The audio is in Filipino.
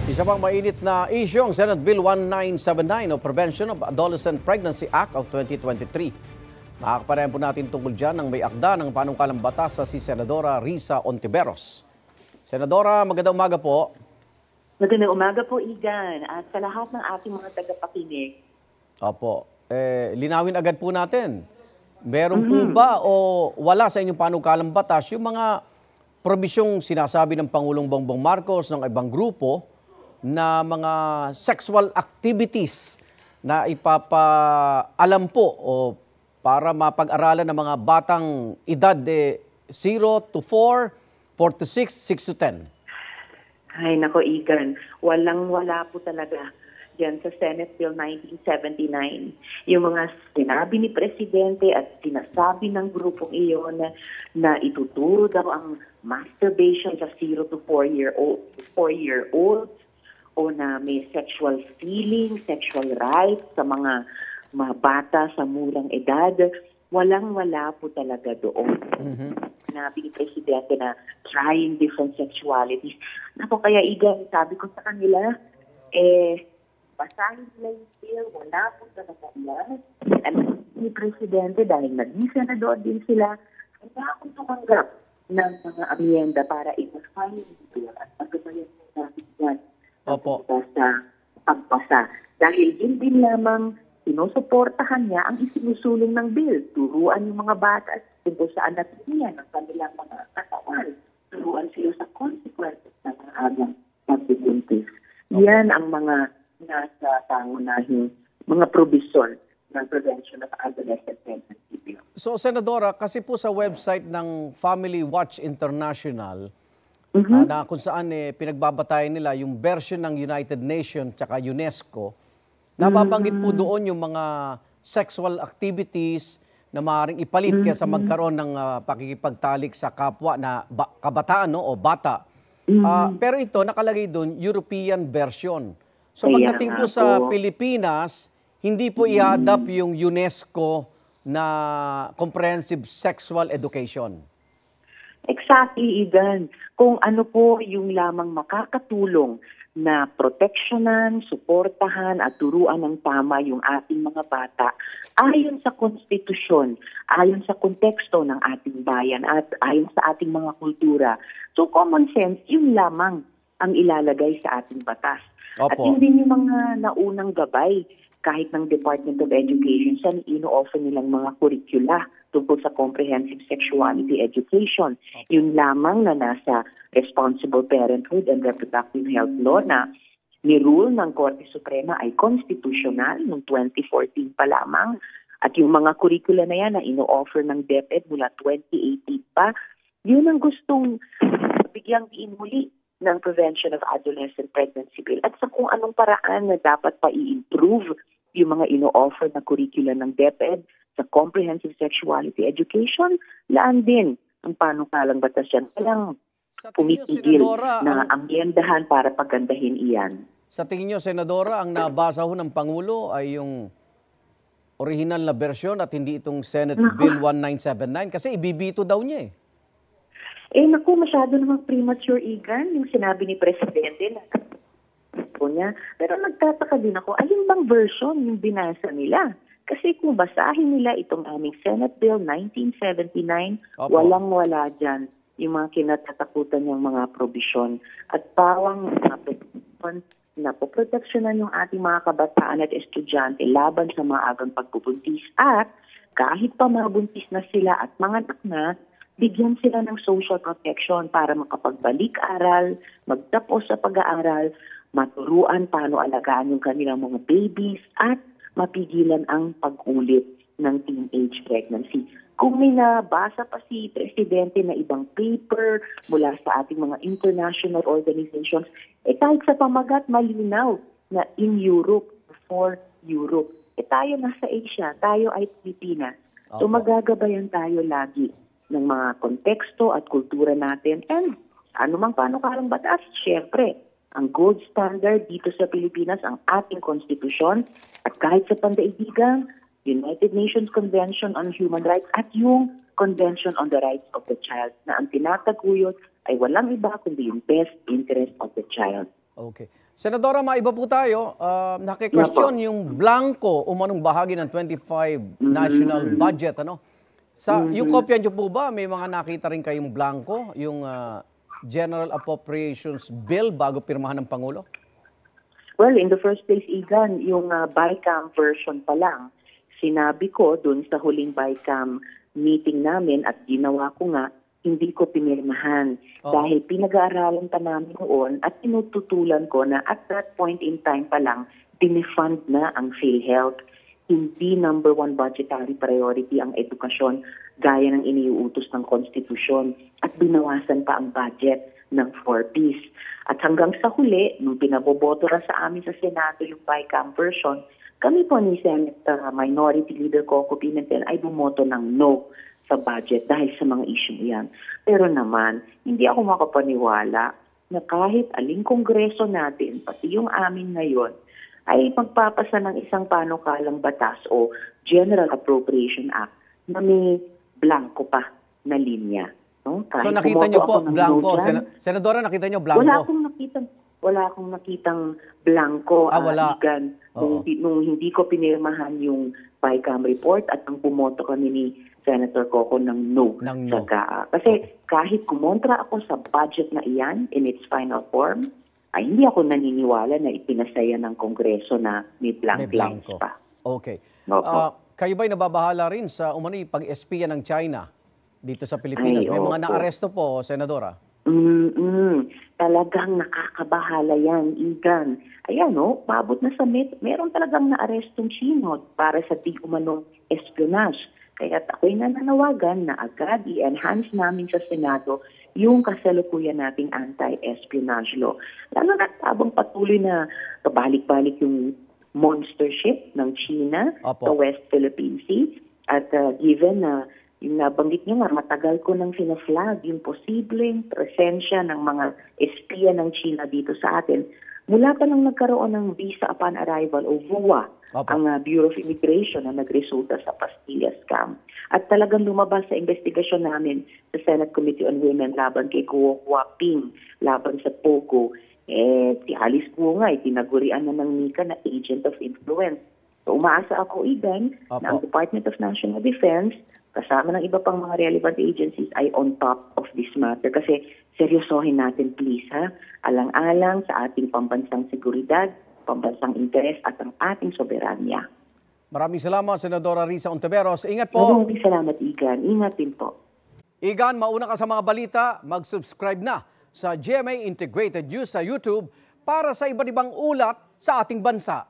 Isa pang mainit na issue ang Senate Bill 1979 o Prevention of Adolescent Pregnancy Act of 2023. Makakaparehan po natin tungkol dyan ng may akda ng panukalang batas sa si Senadora Risa Ontiveros. Senadora, magandang umaga po. Magandang umaga po, Igan, at sa lahat ng ating mga tagapakinig. Opo. Linawin agad po natin. Meron po ba o wala sa inyong panukalang batas yung mga probisyong sinasabi ng Pangulong Bongbong Marcos ng ibang grupo na mga sexual activities na ipapaalam po o para mapag-aralan ng mga batang edad 0 to 4, 4 to 6, 6 to 10? Ay, nako, Igan, walang-wala po talaga diyan sa Senate Bill 1979. Yung mga sinabi ni Presidente at sinasabi ng grupong iyon na ituturo daw ang masturbation sa 0 to 4-year-olds o na may sexual feeling, sexual rights sa mga bata sa murang edad. Walang-wala po talaga doon. Sinabi ni Presidente na trying different sexualities. Naku, kaya Igan, sabi ko sa kanila, basahin nila yung bill, wala po talaga yan. Alam ni Presidente, dahil naging senador din sila, kaya akong tumanggap ng mga amyenda para i-file yung bill at magabayan mo natin yan. Opo. Sa pagpasa. Dahil yun din lamang sinusuportahan niya ang isinusulong ng bill. Turuan yung mga bata tungkol sa anatomiya ng kanilang mga katawan. Turuan sila sa consequences ng mga agang pagbubuntis. Yan ang mga nasa pangunahing mga probisyon ng Prevention of Adolescent Pregnancy Bill. So, Senadora, kasi po sa website ng Family Watch International, na kung saan pinagbabatayan nila yung version ng United Nations at UNESCO, nababanggit po doon yung mga sexual activities na maaaring ipalit kaysa magkaroon ng pakikipagtalik sa kapwa na kabataan o bata. Pero ito, nakalagay doon, European version. So pagdating po sa Pilipinas, hindi po i-adapt yung UNESCO na Comprehensive Sexual Education. Exactly, Igan. Kung ano po yung lamang makakatulong na proteksyonan, suportahan at turuan ng tama yung ating mga bata ayon sa konstitusyon, ayon sa konteksto ng ating bayan at ayon sa ating mga kultura. So common sense, yun lamang ang ilalagay sa ating batas. Opo. At yun din yung mga naunang gabay kahit ng Department of Education sa ino-offer nilang mga kurikula tungkol sa comprehensive sexuality education. Yun lamang na nasa Responsible Parenthood and Reproductive Health Law na ni-rule ng Korte Suprema ay constitutional noong 2014 pa lamang. At yung mga kurikula na yan na ino-offer ng DepEd mula 2018 pa, yun ang gustong bigyang diin muli ng Prevention of Adolescent Pregnancy Bill at sa kung anong paraan na dapat pa i-improve yung mga ino-offer na curriculum ng DepEd sa Comprehensive Sexuality Education, laan din ang panukalang batas yan. Walang pumitigil na amyendahan para pagandahin iyan. Sa tingin nyo, Senadora, ang nabasa ho ng Pangulo ay yung original na version at hindi itong Senate Bill 1979 kasi ibibito daw niya naku, masyado namang premature, Igan, yung sinabi ni Presidente na niya. Pero nagtataka din ako, alin bang version yung binasa nila? Kasi kung basahin nila itong aming Senate Bill 1979, walang-wala dyan yung mga kinatatakutan ng mga probisyon at pawang mga proteksyon na poproteksyonan yung ating mga kabataan at estudyante laban sa mga agang pagbubuntis. At kahit pa mabuntis na sila at mga anak na, bigyan sila ng social protection para makapagbalik-aral, magtapos sa pag-aaral, maturuan paano alagaan yung kanilang mga babies at mapigilan ang pag-ulit ng teenage pregnancy. Kung may nabasa pa si Presidente na ibang paper mula sa ating mga international organizations, kahit sa pamagat malinaw na in Europe, for Europe. Tayo nasa Asia, tayo ay Pilipinas. So magagabayan tayo lagi ng mga konteksto at kultura natin and anumang panukalang batas, syempre, ang gold standard dito sa Pilipinas, ang ating konstitusyon at kahit sa pandaigdigan, United Nations Convention on Human Rights at yung Convention on the Rights of the Child na ang tinataguyod ay walang iba kundi yung best interest of the child. Okay. Senadora, maiba po tayo. Naki-question yung blanco umanong bahagi ng 25 national budget. Ano? Yung kopya nyo po ba, may mga nakita rin kayong blanco, yung General Appropriations Bill bago pirmahan ng Pangulo? Well, in the first place, Igan, yung BICAM version pa lang, sinabi ko dun sa huling BICAM meeting namin at ginawa ko nga, hindi ko pinirmahan. Dahil pinag-aaralan pa namin noon at tinututulan ko na at that point in time pa lang, dinefund na ang PhilHealth. Hindi number one budgetary priority ang edukasyon gaya ng iniuutos ng konstitusyon at binawasan pa ang budget ng 4Ps. At hanggang sa huli, nung pinaboboto ra sa amin sa Senado yung BICAM version, kami po ni Senate Minority Leader Coco Pimentel ay bumoto ng no sa budget dahil sa mga issue yan. Pero naman, hindi ako makapaniwala na kahit aling kongreso natin, pati yung amin ngayon, ay magpapasa ng isang panukalang batas o General Appropriation Act na may blanco pa na linya. No? So nakita nyo po blanco. Senadora, nakita nyo blanco? Wala akong nakitang blanco. Wala. Nung hindi ko pinirmahan yung BICAM report at ang pumoto kami ni Senator Coco ng no. Kasi kahit kumontra ako sa budget na iyan in its final form, ay hindi ako naniniwala na ipinasaya ng Kongreso na may blanco pa. Okay. Kayo ba'y nababahala rin sa umano'y pag-espiya ng China dito sa Pilipinas? May mga naaresto po, Senadora. Talagang nakakabahala yan, Igan. Ayan, paabot na sa meron talagang naarestong Chino para sa di umanong espionage. Kaya ako'y nananawagan na agad i-enhance namin sa Senado yung kasalukuyan nating anti-espionage law. Lalo na habang patuloy na pabalik-balik yung monster ship ng China sa West Philippine Sea. At given na yung nabanggit nyo nga, matagal ko nang fina-flag yung posibleng presensya ng mga espiya ng China dito sa atin. Mula pa nang nagkaroon ng visa upon arrival o VUA, ang Bureau of Immigration na nagresulta sa Pastilla scam. At talagang lumabas sa investigasyon namin sa Senate Committee on Women laban kay Guo Huaping, laban sa POGO. Si Alice Guo nga, tinagurian na ng Nika na agent of influence. So umaasa ako, Igan, na ang Department of National Defense, kasama ng iba pang mga relevant agencies ay on top of this matter. Kasi seryosohin natin please alang-alang sa ating pambansang seguridad, pambansang interes at ang ating soberanya. Maraming salamat, Senadora Risa Ontiveros. Ingat po. Maraming salamat, Igan. Ingat din po. Igan, mauna ka sa mga balita, mag-subscribe na sa GMA Integrated News sa YouTube para sa iba't ibang ulat sa ating bansa.